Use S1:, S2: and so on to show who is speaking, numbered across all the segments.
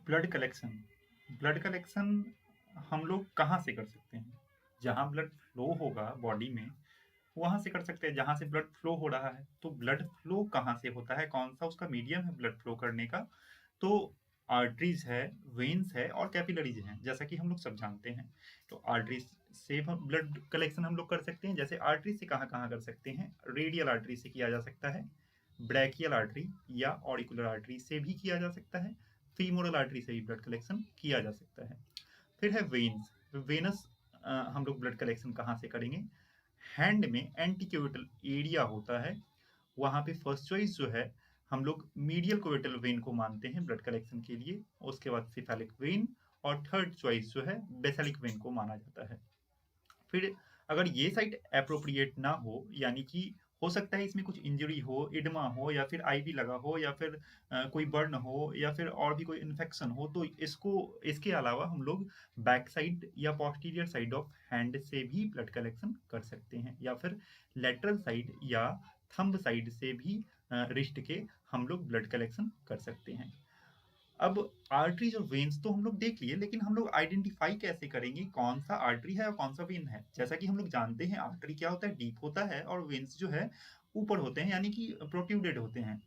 S1: Blood collection blood collection हम लोग कहाँ से कर सकते हैं? जहाँ ब्लड फ्लो होगा बॉडी में, वहाँ से कर सकते हैं, जहाँ से ब्लड फ्लो हो रहा है। तो ब्लड फ्लो कहाँ से होता है, कौन सा उसका मीडियम है ब्लड फ्लो करने का? तो आर्टरीज है, वेन्स है और कैपिलरीज हैं, जैसा कि हम लोग सब जानते हैं। तो आर्टरीज से ब्लड कलेक्शन हम लोग कर सकते हैं। जैसे आर्टरी से कहाँ कहाँ कर सकते हैं? रेडियल आर्टरी से किया जा सकता है, ब्रैकियल आर्टरी या ऑरिकुलर आर्टरी से भी किया जा सकता है, फीमोरल आर्टरी से भी ब्लड कलेक्शन किया जा सकता है। फिर है वेन्स। वेनस हम लोग ब्लड कलेक्शन कहाँ से करेंगे? हैंड में एंटीक्यूबिटल एरिया होता है, वहाँ पे फर्स्ट चॉइस जो है हम लोग मीडियल क्यूबिटल वेन को मानते हैं ब्लड कलेक्शन के लिए। उसके बाद सिफेलिक वेन और थर्ड चॉइस जो है बेसिलिक वेन को माना जाता है। फिर अगर ये साइट अप्रोप्रिएट ना हो, यानी कि हो सकता है इसमें कुछ इंजरी हो, इडमा हो या फिर आईवी लगा हो या फिर कोई बर्न हो या फिर और भी कोई इन्फेक्शन हो, तो इसको इसके अलावा हम लोग बैक साइड या पोस्टीरियर साइड ऑफ हैंड से भी ब्लड कलेक्शन कर सकते हैं, या फिर लेटरल साइड या थंब साइड से भी रिस्ट के हम लोग ब्लड कलेक्शन कर सकते हैं। अब आर्टरीज और वेन्स तो हम लोग देख लिए, लेकिन हम लोग आइडेंटिफाई कैसे करेंगे कौन सा आर्टरी है और कौन सा वेन है? जैसा कि हम लोग जानते हैं आर्टरी क्या होता है, डीप होता है, और वेन्स जो है ऊपर होते हैं, यानी कि प्रोट्रूडेड होते हैं।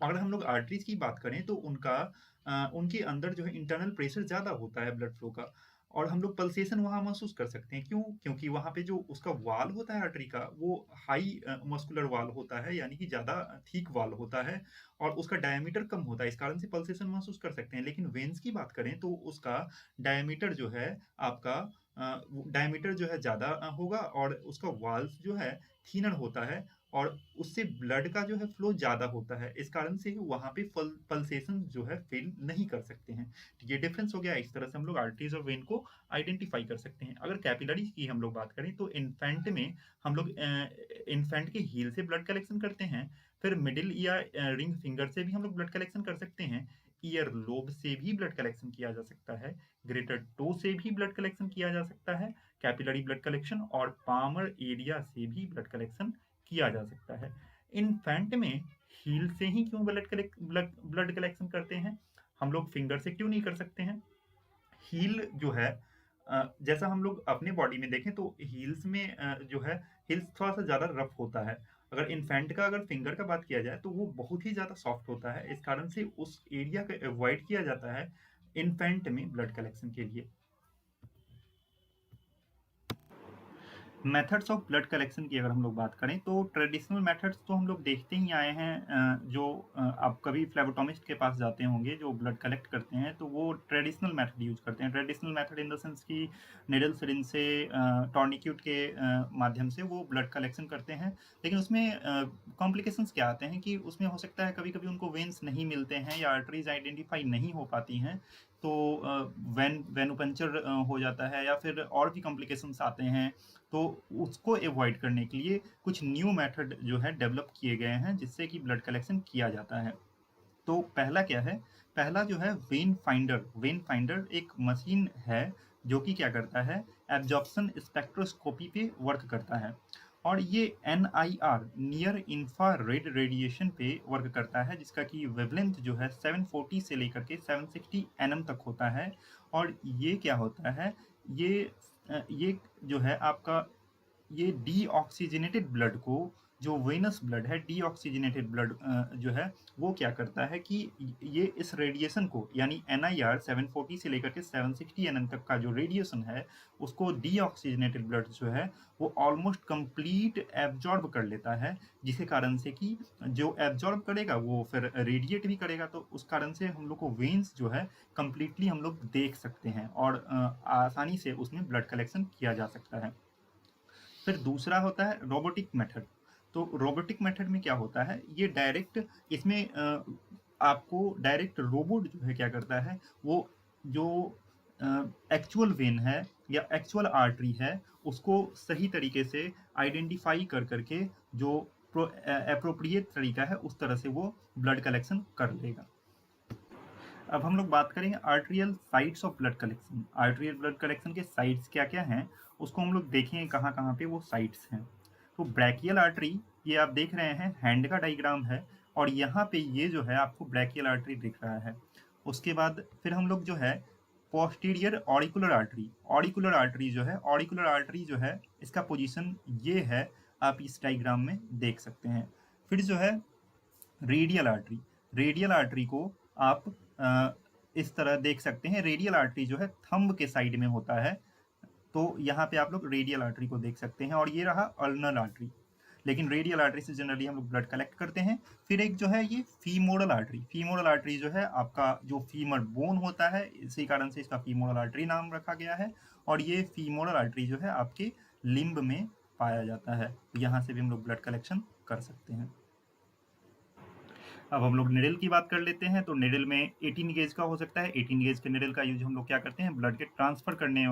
S1: अगर हम लोग आर्टरीज की बात करें तो उनके अंदर जो है इंटरनल प्रेशर ज़्यादा होता है ब्लड फ्लो का, और हम लोग पल्सेशन वहाँ महसूस कर सकते हैं। क्यों? क्योंकि वहाँ पे जो उसका वाल होता है आर्टरी का, वो हाई मस्कुलर वाल होता है, यानी कि ज़्यादा थिक वाल होता है, और उसका डायमीटर कम होता है, इस कारण से पल्सेशन महसूस कर सकते हैं। लेकिन वेन्स की बात करें तो उसका डायमीटर जो है आपका डायमीटर जो है ज़्यादा होगा, और उसका वाल्स जो है थिनर होता है, और उससे ब्लड का जो है फ्लो ज़्यादा होता है, इस कारण से वहाँ पे पल्सेशन जो है फील नहीं कर सकते हैं। तो ये डिफरेंस हो गया। इस तरह से हम लोग आर्टरीज और वेन को आइडेंटिफाई कर सकते हैं। अगर कैपिलरी की हम लोग बात करें तो इन्फेंट में हम लोग इन्फेंट के हील से ब्लड कलेक्शन करते हैं। फिर मिडिल या रिंग फिंगर से भी हम लोग ब्लड कलेक्शन कर सकते हैं। ईयर लोब से भी ब्लड कलेक्शन किया जा सकता है। ग्रेटर टो से भी ब्लड कलेक्शन किया जा सकता है, कैपिलरी ब्लड कलेक्शन, और पामर एरिया से भी ब्लड कलेक्शन किया जा सकता है। इन्फेंट में हील से ही क्यों ब्लड कलेक्शन करते हैं? हम लोग फिंगर से क्यों नहीं कर सकते हैं? हील जो है जैसा हम लोग अपने बॉडी में देखें तो हील्स में जो है हील्स थोड़ा सा ज़्यादा रफ होता है। अगर इन्फेंट का अगर फिंगर का बात किया जाए तो वो बहुत ही ज़्यादा सॉफ्ट होता है, इस कारण से उस एरिया को अवॉइड किया जाता है इन्फेंट में ब्लड कलेक्शन के लिए। मेथड्स ऑफ ब्लड कलेक्शन की अगर हम लोग बात करें तो ट्रेडिशनल मेथड्स तो हम लोग देखते ही आए हैं। जो आप कभी फ्लेबोटोमिस्ट के पास जाते होंगे जो ब्लड कलेक्ट करते हैं, तो वो ट्रेडिशनल मेथड यूज करते हैं। Traditional method in the sense कि निडल सिरिंज से टॉर्निक्यूट के माध्यम से वो ब्लड कलेक्शन करते हैं। लेकिन उसमें कॉम्प्लिकेशंस क्या आते हैं कि उसमें हो सकता है कभी कभी उनको वेन्स नहीं मिलते हैं या आर्टरीज आइडेंटिफाई नहीं हो पाती हैं, तो वेनुपंचर हो जाता है या फिर और भी कॉम्प्लिकेशंस आते हैं। तो उसको अवॉइड करने के लिए कुछ न्यू मेथड जो है डेवलप किए गए हैं जिससे कि ब्लड कलेक्शन किया जाता है। तो पहला क्या है? पहला जो है वेन फाइंडर। वेन फाइंडर एक मशीन है जो कि क्या करता है, एब्जॉर्प्शन स्पेक्ट्रोस्कोपी पे वर्क करता है, और ये NIR नियर इंफ्रारेड रेडिएशन पे वर्क करता है, जिसका कि वेवलेंथ जो है 740 से लेकर के 760 nm तक होता है। और ये क्या होता है, ये जो है आपका, ये डीऑक्सीजनेटेड ब्लड को, जो वेनस ब्लड है, डीऑक्सीजनेटेड ब्लड जो है वो क्या करता है कि ये इस रेडिएशन को, यानी NIR 740 से लेकर के 760 nm तक का जो रेडिएशन है, उसको डीऑक्सीजनेटेड ब्लड जो है वो ऑलमोस्ट कंप्लीट एब्जॉर्ब कर लेता है, जिसके कारण से कि जो एब्जॉर्ब करेगा वो फिर रेडिएट भी करेगा। तो उस कारण से हम लोग को वेन्स जो है कंप्लीटली हम लोग देख सकते हैं, और आसानी से उसमें ब्लड कलेक्शन किया जा सकता है। फिर दूसरा होता है रोबोटिक मेथड। तो रोबोटिक मेथड में क्या होता है, ये डायरेक्ट इसमें आपको डायरेक्ट रोबोट जो है क्या करता है, वो जो एक्चुअल वेन है या एक्चुअल आर्टरी है उसको सही तरीके से आइडेंटिफाई कर करके जो अप्रोप्रिएट तरीका है उस तरह से वो ब्लड कलेक्शन कर लेगा। अब हम लोग बात करेंगे arterial sites of blood collection. Arterial blood collection के साइट्स क्या क्या हैं उसको हम लोग देखेंगे, कहाँ कहाँ पे वो साइट्स हैं। तो ब्रैकियल आर्टरी, ये आप देख रहे हैं हैंड का डायग्राम है, और यहाँ पे ये जो है आपको ब्रैकियल आर्टरी दिख रहा है। उसके बाद फिर हम लोग जो है पोस्टीरियर ऑरिकुलर आर्टरी जो है इसका पोजीशन ये है, आप इस डायग्राम में देख सकते हैं। फिर जो है रेडियल आर्टरी को आप इस तरह देख सकते हैं। रेडियल आर्टरी जो है थंब के साइड में होता है, तो यहाँ पे आप लोग रेडियल आर्टरी को देख सकते हैं। और ये रहा अल्नर आर्टरी, लेकिन रेडियल आर्टरी से जनरली हम लोग ब्लड कलेक्ट करते हैं। फिर एक जो है ये फीमोरल आर्टरी जो है आपका जो फीमर बोन होता है, इसी कारण से इसका फीमोरल आर्टरी नाम रखा गया है। और ये फीमोरल आर्टरी जो है आपके लिम्ब में पाया जाता है, यहाँ से भी हम लोग ब्लड कलेक्शन कर सकते हैं। अब हम लोग निडल की बात कर लेते हैं। तो निडल में 18 गेज का हो सकता है। 18 गेज के निडल का यूज हम लोग क्या करते हैं, ब्लड के ट्रांसफर करने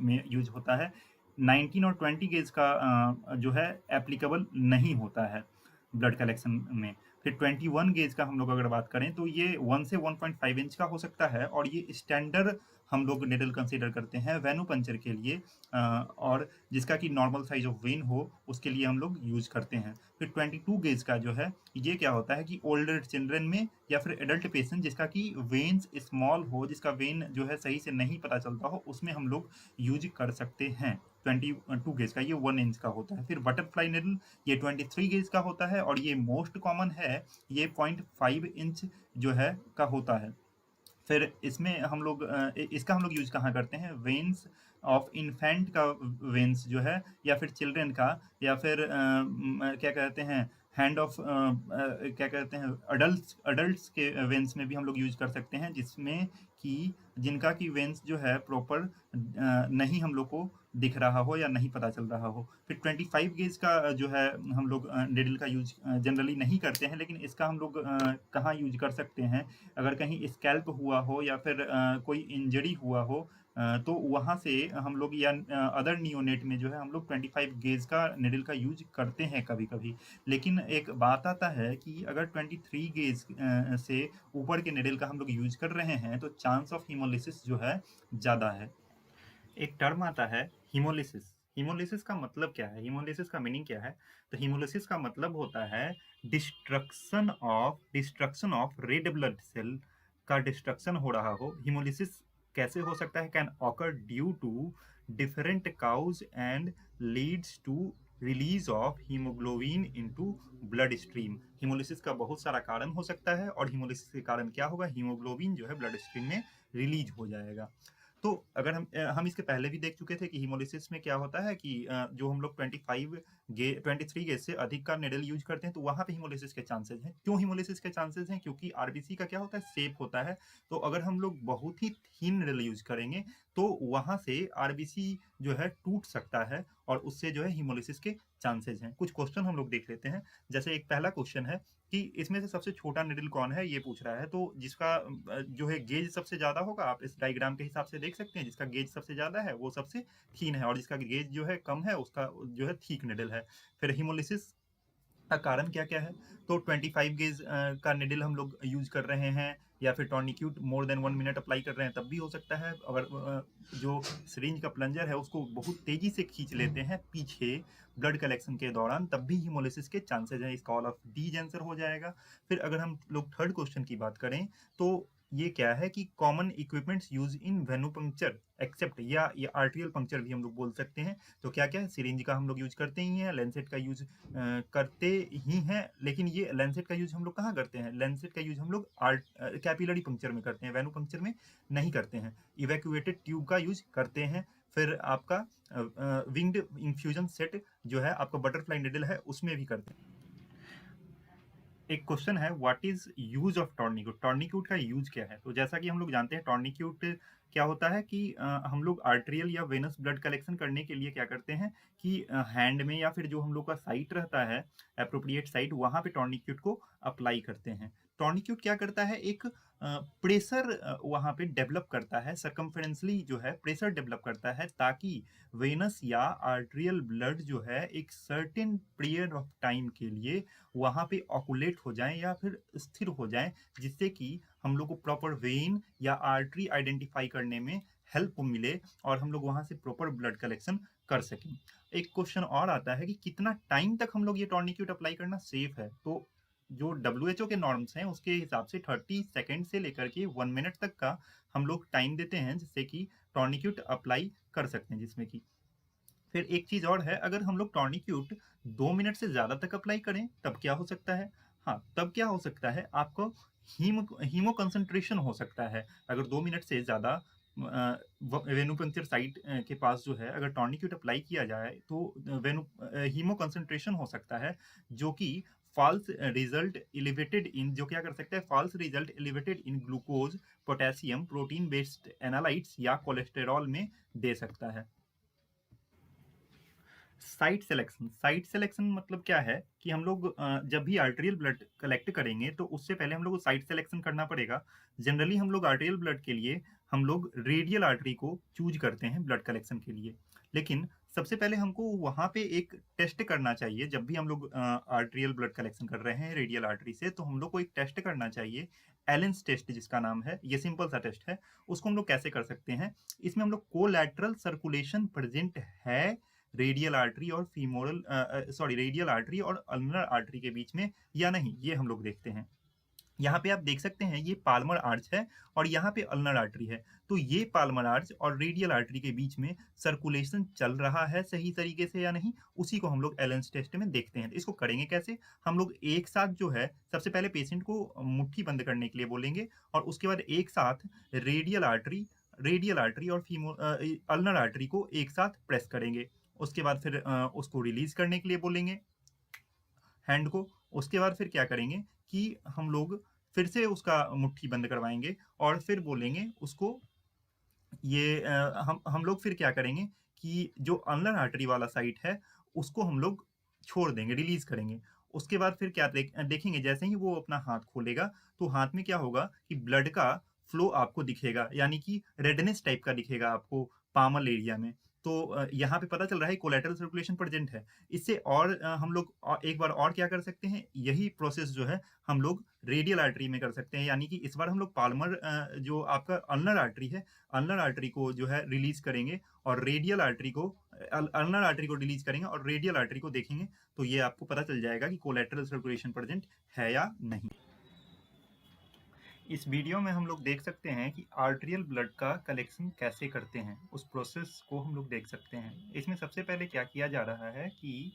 S1: में यूज होता है। 19 और 20 गेज का जो है एप्लीकेबल नहीं होता है ब्लड कलेक्शन में। फिर 21 गेज का हम लोग अगर बात करें तो ये 1 से 1.5 इंच का हो सकता है, और ये स्टैंडर्ड हम लोग निडल कंसीडर करते हैं वेनु पंचर के लिए, और जिसका कि नॉर्मल साइज ऑफ वेन हो उसके लिए हम लोग यूज करते हैं। फिर 22 गेज का जो है ये क्या होता है कि ओल्डर चिल्ड्रन में या फिर एडल्ट पेशेंट जिसका कि वेन्स स्मॉल हो, जिसका वेन जो है सही से नहीं पता चलता हो, उसमें हम लोग यूज कर सकते हैं। 22 गेज का ये 1 इंच का होता है। फिर बटरफ्लाई निडल ये 23 गेज का होता है, और ये मोस्ट कॉमन है, ये 0.5 इंच जो है का होता है। फिर इसमें हम लोग इसका हम लोग यूज कहाँ करते हैं, वेन्स ऑफ इन्फेंट का वेन्स जो है, या फिर चिल्ड्रन का, या फिर क्या कहते हैं हैंड ऑफ क्या कहते हैं अडल्ट्स के वेन्स में भी हम लोग यूज कर सकते हैं, जिसमें कि जिनका की वेन्स जो है प्रॉपर नहीं हम लोग को दिख रहा हो या नहीं पता चल रहा हो। फिर 25 गेज का जो है हम लोग निडल का यूज जनरली नहीं करते हैं, लेकिन इसका हम लोग कहाँ यूज कर सकते हैं, अगर कहीं स्कैल्प हुआ हो या फिर कोई इंजरी हुआ हो, तो वहाँ से हम लोग, या अदर नियोनेट में जो है हम लोग 25 गेज का निडल का यूज करते हैं कभी कभी। लेकिन एक बात आता है कि अगर 23 गेज से ऊपर के निडल का हम लोग यूज कर रहे हैं तो चांस ऑफ हीमोलिसिस जो है ज़्यादा है। एक टर्म आता है हीमोलिसिस। हीमोलिसिस का मतलब क्या है, हीमोलिसिस का मीनिंग क्या है? तो हीमोलिसिस का मतलब होता है destruction of red blood cell का डिस्ट्रक्शन हो रहा हो। हीमोलिसिस कैसे हो सकता है, can occur due to different causes and leads to release of haemoglobin into blood stream. Haemolysis का बहुत सारा कारण हो सकता है, और हीमोलिसिस के कारण क्या होगा, हीमोग्लोबिन जो है ब्लड स्ट्रीम में रिलीज हो जाएगा। तो अगर हम इसके पहले भी देख चुके थे कि हीमोलिसिस में क्या होता है कि जो हम लोग 23 गेज से अधिक का निडल यूज करते हैं तो वहां पे हीमोलिसिस के चांसेस हैं। क्यों हीमोलिसिस के चांसेस हैं? क्योंकि आरबीसी का क्या होता है, शेप होता है। तो अगर हम लोग बहुत ही थीन निडल यूज करेंगे तो वहां से आरबीसी जो है टूट सकता है, और उससे जो है हीमोलिसिस के चांसेस हैं। कुछ क्वेश्चन हम लोग देख लेते हैं। जैसे एक पहला क्वेश्चन है कि इसमें से सबसे छोटा निडल कौन है, ये पूछ रहा है। तो जिसका जो है गेज सबसे ज्यादा होगा, आप इस डायग्राम के हिसाब से देख सकते हैं, जिसका गेज सबसे ज्यादा है वो सबसे थीन है, और जिसका गेज जो है कम है उसका जो है थीक निडल है। फिर हीमोलिसिस का कारण क्या क्या है? तो 25 गेज का निडल हम लोग यूज कर रहे हैं, या फिर टॉर्निक्यूट मोर देन 1 मिनट अप्लाई कर रहे हैं, तब भी हो सकता है। अगर जो सिरिंज का प्लंजर है उसको बहुत तेजी से खींच लेते हैं पीछे ब्लड कलेक्शन के दौरान, तब भी हीमोलिसिस के चांसेस हैं। इसका ऑल ऑफ डी आंसर हो जाएगा। फिर अगर हम लोग थर्ड क्वेश्चन की बात करें तो ये क्या है कि common equipments use in venipuncture except, या ये आर्टियल पंक्चर भी हम लोग बोल सकते हैं। तो क्या क्या है, सिरिंज का हम लोग यूज करते ही हैं, लेंसेट का यूज करते ही हैं, लेकिन ये लेंसेट का यूज हम लोग कहाँ करते हैं, लेंसेट का यूज हम लोग कैपिलरी पंक्चर में करते हैं, वेनु पंक्चर में नहीं करते हैं। इवैक्यूएटेड ट्यूब का यूज करते हैं। फिर आपका विंग्ड इंफ्यूजन सेट जो है आपका बटरफ्लाई निडल है उसमें भी करते हैं। एक क्वेश्चन है, व्हाट इज यूज ऑफ टॉर्निक्यूट? टॉर्निक्यूट का यूज क्या है? तो जैसा कि हम लोग जानते हैं टॉर्निक्यूट क्या होता है कि हम लोग आर्टेरियल या वेनस ब्लड कलेक्शन करने के लिए क्या करते हैं कि हैंड में या फिर जो हम लोग का साइट रहता है, अप्रोप्रिएट साइट, वहां पे टॉर्निक्यूट को अप्लाई करते हैं। टॉर्निक्यूट क्या करता है, एक प्रेशर वहां पे डेवलप करता है, सरकमफ्रेंसली जो है प्रेशर डेवलप करता है, ताकि वेनस या आर्टेरियल ब्लड जो है एक सर्टेन पीरियड ऑफ टाइम के लिए वहां पे ऑकुलेट हो जाएं या फिर स्थिर हो जाएं, जिससे कि हम लोग को प्रॉपर वेन या आर्टरी आइडेंटिफाई करने में हेल्प मिले, और हम लोग वहां से प्रॉपर ब्लड कलेक्शन कर सकें। एक क्वेश्चन और आता है कि कितना टाइम तक हम लोग ये टॉर्निक्यूट अप्लाई करना सेफ है? तो जो WHO के नॉर्म्स हैं उसके हिसाब से 30 सेकेंड से लेकर के 1 मिनट तक का हम लोग टाइम देते हैं, जिससे कि टॉर्निक्यूट अप्लाई कर सकते हैं। जिसमें कि फिर एक चीज़ और है, अगर हम लोग टॉर्निक्यूट 2 मिनट से ज़्यादा तक अप्लाई करें तब क्या हो सकता है? हाँ, तब क्या हो सकता है, आपको हीमो कंसंट्रेशन हो सकता है। अगर 2 मिनट से ज़्यादा वेनुपंक्चर साइट के पास जो है अगर टॉर्निक्यूट अप्लाई किया जाए तो हीमो कंसंट्रेशन हो सकता है, जो कि फॉल्स रिजल्ट एलिवेटेड इन जो क्या कर सकता है, false result elevated in glucose, potassium, protein based analytes या कोलेस्टेरॉल में दे सकता है। साइट सिलेक्शन मतलब क्या है कि हम लोग जब भी आर्टेरियल ब्लड कलेक्ट करेंगे तो उससे पहले हम लोग को साइट सिलेक्शन करना पड़ेगा। जनरली हम लोग आर्टेरियल ब्लड के लिए हम लोग रेडियल आर्टरी को चूज करते हैं ब्लड कलेक्शन के लिए। लेकिन सबसे पहले हमको वहाँ पे एक टेस्ट करना चाहिए। जब भी हम लोग आर्टेरियल ब्लड कलेक्शन कर रहे हैं रेडियल आर्टरी से, तो हम लोग को एक टेस्ट करना चाहिए, एलेंस टेस्ट जिसका नाम है। ये सिंपल सा टेस्ट है। उसको हम लोग कैसे कर सकते हैं, इसमें हम लोग कोलैटरल सर्कुलेशन प्रेजेंट है रेडियल आर्टरी और रेडियल आर्टरी और अल्नर आर्टरी के बीच में या नहीं, ये हम लोग देखते हैं। यहाँ पे आप देख सकते हैं ये पाल्मर आर्च है और यहाँ पे अल्नर आर्टरी है। तो ये पाल्मर आर्च और रेडियल आर्टरी के बीच में सर्कुलेशन चल रहा है सही तरीके से या नहीं, उसी को हम लोग एलेंस टेस्ट में देखते हैं। तो इसको करेंगे कैसे, हम लोग एक साथ जो है सबसे पहले पेशेंट को मुट्ठी बंद करने के लिए बोलेंगे और उसके बाद एक साथ रेडियल आर्टरी और अल्नर आर्टरी को एक साथ प्रेस करेंगे। उसके बाद फिर उसको रिलीज करने के लिए बोलेंगे हैंड को। उसके बाद फिर क्या करेंगे कि हम लोग फिर से उसका मुट्ठी बंद करवाएंगे और फिर बोलेंगे उसको ये हम लोग फिर क्या करेंगे कि जो अल्नर आर्टरी वाला साइट है उसको हम लोग छोड़ देंगे, रिलीज करेंगे। उसके बाद फिर क्या देखेंगे, जैसे ही वो अपना हाथ खोलेगा तो हाथ में क्या होगा कि ब्लड का फ्लो आपको दिखेगा, यानी कि रेडनेस टाइप का दिखेगा आपको पामल एरिया में। तो यहाँ पे पता चल रहा है कोलेटरल सर्कुलेशन प्रेजेंट है। इससे और हम लोग एक बार और क्या कर सकते हैं, यही प्रोसेस जो है हम लोग रेडियल आर्टरी में कर सकते हैं। यानी कि इस बार हम लोग पाल्मर जो आपका अल्नर आर्टरी है, अल्नर आर्टरी को जो है रिलीज करेंगे और रेडियल आर्टरी को अल्नर आर्टरी को रिलीज करेंगे और रेडियल आर्टरी को देखेंगे। तो ये आपको पता चल जाएगा कि कोलेटरल सर्कुलेशन प्रेजेंट है या नहीं। इस वीडियो में हम लोग देख सकते हैं कि आर्टेरियल ब्लड का कलेक्शन कैसे करते हैं, उस प्रोसेस को हम लोग देख सकते हैं। इसमें सबसे पहले क्या किया जा रहा है कि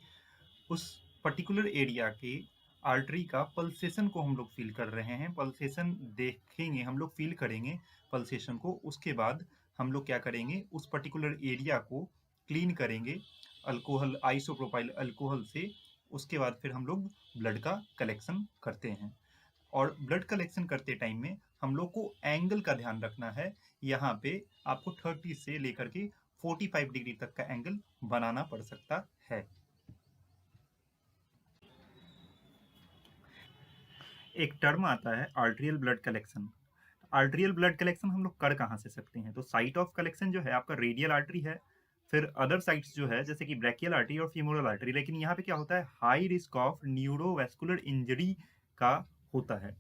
S1: उस पर्टिकुलर एरिया के आर्टरी का पल्सेशन को हम लोग फील कर रहे हैं। पल्सेशन देखेंगे, हम लोग फील करेंगे पल्सेशन को। उसके बाद हम लोग क्या करेंगे, उस पर्टिकुलर एरिया को क्लीन करेंगे अल्कोहल, आइसोप्रोपाइल अल्कोहल से। उसके बाद फिर हम लोग ब्लड का कलेक्शन करते हैं। और ब्लड कलेक्शन करते टाइम में हम लोग को एंगल का ध्यान रखना है। यहाँ पे आपको 30 से लेकर के 45 डिग्री तक का एंगल बनाना पड़ सकता है। एक टर्म आता है arterial blood collection. Arterial blood collection हम लोग कर कहाँ से सकते हैं, तो साइट ऑफ कलेक्शन जो है आपका रेडियल आर्टरी है। फिर अदर साइट्स जो है जैसे कि ब्रैकियल आर्टरी और फीमोरल आर्टरी। लेकिन यहाँ पे क्या होता है, high risk of neurovascular injury का होता है,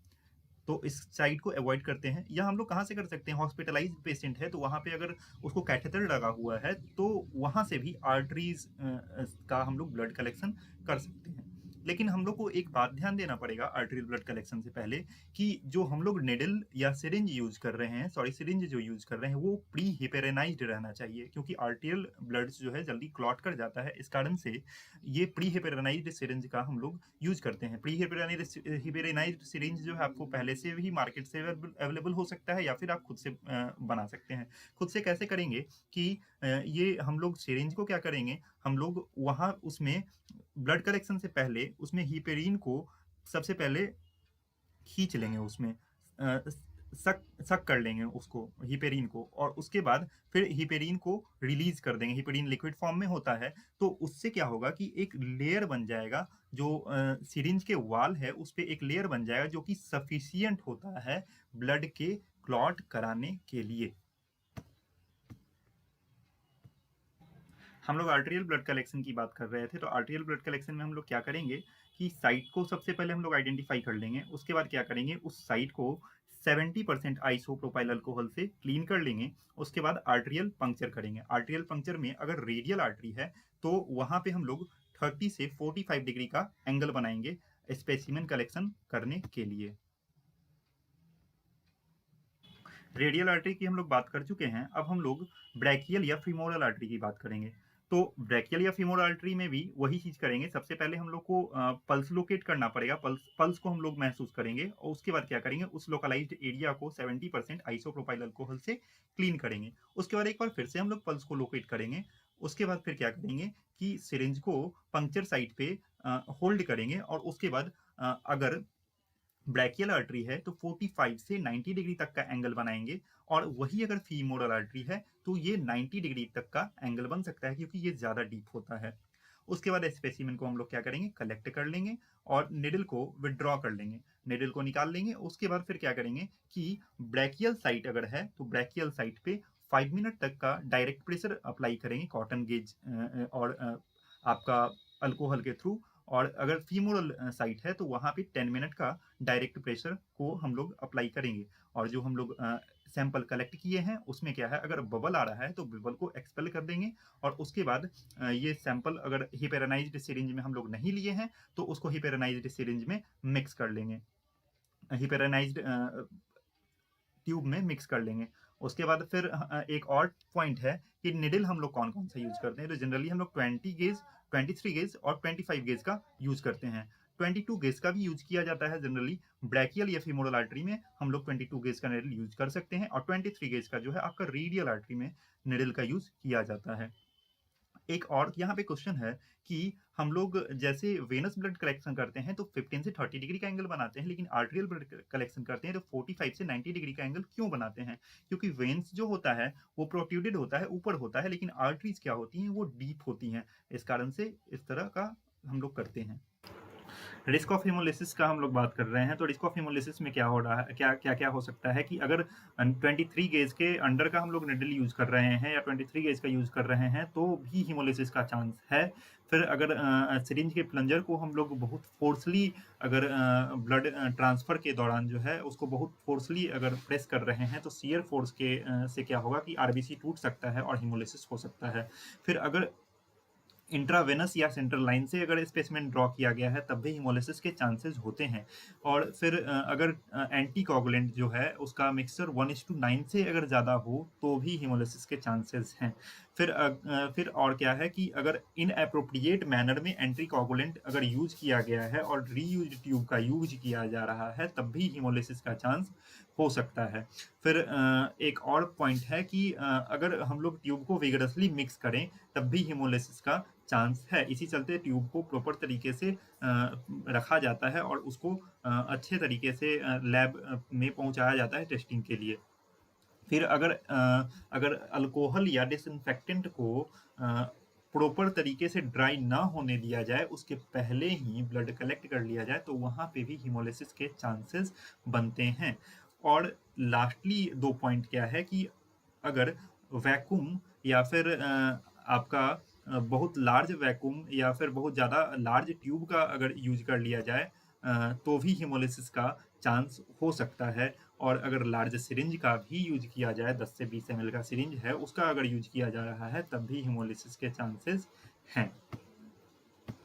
S1: तो इस साइट को अवॉइड करते हैं। या हम लोग कहाँ से कर सकते हैं, हॉस्पिटलाइज्ड पेशेंट है तो वहाँ पे अगर उसको कैथेटर लगा हुआ है तो वहाँ से भी आर्टरीज का हम लोग ब्लड कलेक्शन कर सकते हैं। लेकिन हम लोग को एक बात ध्यान देना पड़ेगा आर्टेरियल ब्लड कलेक्शन से पहले, कि जो हम लोग निडल या सिरिंज यूज कर रहे हैं, सिरिंज जो यूज कर रहे हैं वो प्री हिपेरेनाइज्ड रहना चाहिए, क्योंकि आर्टेरियल ब्लड जो है जल्दी क्लॉट कर जाता है। इस कारण से ये प्री हिपेरेनाइज्ड सिरिंज का हम लोग यूज करते हैं। प्री हिपेरेनाइज्ड सिरिंज जो है आपको पहले से भी मार्केट से अवेलेबल हो सकता है, या फिर आप खुद से बना सकते हैं। खुद से कैसे करेंगे कि ये हम लोग सिरिंज को क्या करेंगे, हम लोग वहाँ उसमें ब्लड कलेक्शन से पहले उसमें हिपेरिन को सबसे पहले खींच लेंगे, उसमें सक सक कर लेंगे उसको, हिपेरिन को, और उसके बाद फिर हिपेरिन को रिलीज कर देंगे। हिपेरिन लिक्विड फॉर्म में होता है, तो उससे क्या होगा कि एक लेयर बन जाएगा, जो सिरिंज के वाल है उस पर एक लेयर बन जाएगा जो कि सफिशियंट होता है ब्लड के क्लॉट कराने के लिए। हम लोग आर्टेरियल ब्लड कलेक्शन की बात कर रहे थे, तो आर्टेरियल ब्लड कलेक्शन में हम लोग क्या करेंगे कि साइट को सबसे पहले हम लोग आइडेंटिफाई कर लेंगे। उसके बाद क्या करेंगे, उस साइट को 70% आइसोप्रोपाइल अल्कोहल से क्लीन कर लेंगे। उसके बाद आर्टेरियल पंक्चर करेंगे। आर्टेरियल पंक्चर में अगर रेडियल आर्टरी है तो वहाँ पे हम लोग 30 से 45 डिग्री का एंगल बनाएंगे स्पेसिमेन कलेक्शन करने के लिए। रेडियल आर्टरी की हम लोग बात कर चुके हैं, अब हम लोग ब्रैकियल या फीमोरल आर्टरी की बात करेंगे। तो ब्रैकियल या फीमोरल आर्टरी में भी वही चीज़ करेंगे। सबसे पहले हम लोग को पल्स लोकेट करना पड़ेगा, पल्स पल्स को हम लोग महसूस करेंगे और उसके बाद क्या करेंगे, उस लोकलाइज्ड एरिया को 70% आइसोप्रोपाइल अल्कोहल से क्लीन करेंगे। उसके बाद एक बार फिर से हम लोग पल्स को लोकेट करेंगे। उसके बाद फिर क्या करेंगे कि सिरिंज को पंक्चर साइट पे होल्ड करेंगे और उसके बाद अगर ब्रैकियल आर्टरी है तो 45 से 90 डिग्री तक का एंगल बनाएंगे, और वही अगर फीमोरल आर्टरी है तो ये 90 डिग्री तक का एंगल बन सकता है क्योंकि ये ज़्यादा डीप होता है। उसके बाद स्पेसिमेन को हम लोग क्या करेंगे, कलेक्ट कर लेंगे और निडल को विड्रॉ कर लेंगे, निडल को निकाल लेंगे। उसके बाद फिर क्या करेंगे कि ब्रैकियल साइट अगर है तो ब्रैकियल साइट पे 5 मिनट तक का डायरेक्ट प्रेशर अप्लाई करेंगे कॉटन गेज और आपका अल्कोहल के थ्रू। और अगर फीमोरल साइट है तो वहाँ पे 10 मिनट का डायरेक्ट प्रेशर को हम लोग अप्लाई करेंगे। और जो हम लोग सैंपल कलेक्ट किए हैं उसमें क्या है, अगर बबल आ रहा है तो बबल को एक्सपेल कर देंगे। और उसके बाद ये सैंपल अगर हिपेरानाइज्ड सिरिंज में हम लोग नहीं लिए हैं तो उसको हिपेरानाइज्ड सिरिंज में मिक्स कर लेंगे, हिपेरानाइज्ड ट्यूब में मिक्स कर लेंगे। उसके बाद फिर एक और पॉइंट है कि निडल हम लोग कौन कौन सा यूज करते हैं। तो जनरली हम लोग 20 गेज, 23 गेज और 25 गेज का यूज करते हैं। 22 गेज का भी यूज किया जाता है जनरली। ब्रैकियल या फीमोरल आर्टरी में हम लोग 22 गेज का निडल यूज कर सकते हैं, और 23 गेज का जो है आपका रेडियल आर्टरी में निडल का यूज किया जाता है। एक और यहाँ पे क्वेश्चन है कि हम लोग जैसे वेनस ब्लड कलेक्शन करते हैं तो 15 से 30 डिग्री का एंगल बनाते हैं, लेकिन आर्टेरियल ब्लड कलेक्शन करते हैं तो 45 से 90 डिग्री का एंगल क्यों बनाते हैं? क्योंकि वेन्स जो होता है वो प्रोट्रूडेड होता है, ऊपर होता है, लेकिन आर्टरीज क्या होती हैं, वो डीप होती हैं। इस कारण से इस तरह का हम लोग करते हैं। रिस्क ऑफ हिमोलिसिस का हम लोग बात कर रहे हैं, तो रिस्क ऑफ हिमोलिसिस में क्या हो रहा है, क्या हो सकता है कि अगर 23 गेज के अंडर का हम लोग निडल यूज कर रहे हैं या 23 गेज का यूज कर रहे हैं तो भी हिमोलिसिस का चांस है। फिर अगर सिरिंज के प्लंजर को हम लोग बहुत फोर्सली अगर ब्लड ट्रांसफर के दौरान जो है उसको बहुत फोर्सली अगर प्रेस कर रहे हैं तो शियर फोर्स के से क्या होगा कि आरबीसी टूट सकता है और हिमोलिसिस हो सकता है। फिर अगर इंट्रावेनस या सेंट्रल लाइन से अगर स्पेसिमेन ड्रॉ किया गया है तब भी हिमोलिसिस के चांसेस होते हैं। और फिर अगर एंटी कोगुलेंट जो है उसका मिक्सचर 1:9 से अगर ज़्यादा हो तो भी हिमोलिसिस के चांसेस हैं। फिर और क्या है कि अगर इनएप्रोप्रिएट मैनर में एंटी कोगुलेंट अगर यूज किया गया है और रीयूज ट्यूब का यूज किया जा रहा है तब भी हिमोलिसिस का चांस हो सकता है। फिर एक और पॉइंट है कि अगर हम लोग ट्यूब को विगरसली मिक्स करें तब भी हिमोलिसिस का चांस है। इसी चलते ट्यूब को प्रॉपर तरीके से रखा जाता है और उसको अच्छे तरीके से लैब में पहुंचाया जाता है टेस्टिंग के लिए। फिर अगर अल्कोहल या डिसइंफेक्टेंट को प्रॉपर तरीके से ड्राई ना होने दिया जाए, उसके पहले ही ब्लड कलेक्ट कर लिया जाए, तो वहाँ पे भी हिमोलिसिस के चांसेस बनते हैं। और लास्टली 2 पॉइंट क्या है कि अगर वैक्यूम या फिर आपका बहुत लार्ज वैक्यूम या फिर बहुत ज़्यादा लार्ज ट्यूब का अगर यूज कर लिया जाए तो भी हिमोलिसिस का चांस हो सकता है। और अगर लार्ज सिरिंज का भी यूज किया जाए, 10 से 20 ml का सिरिंज है उसका अगर यूज किया जा रहा है तब भी हिमोलिसिस के चांसेस हैं।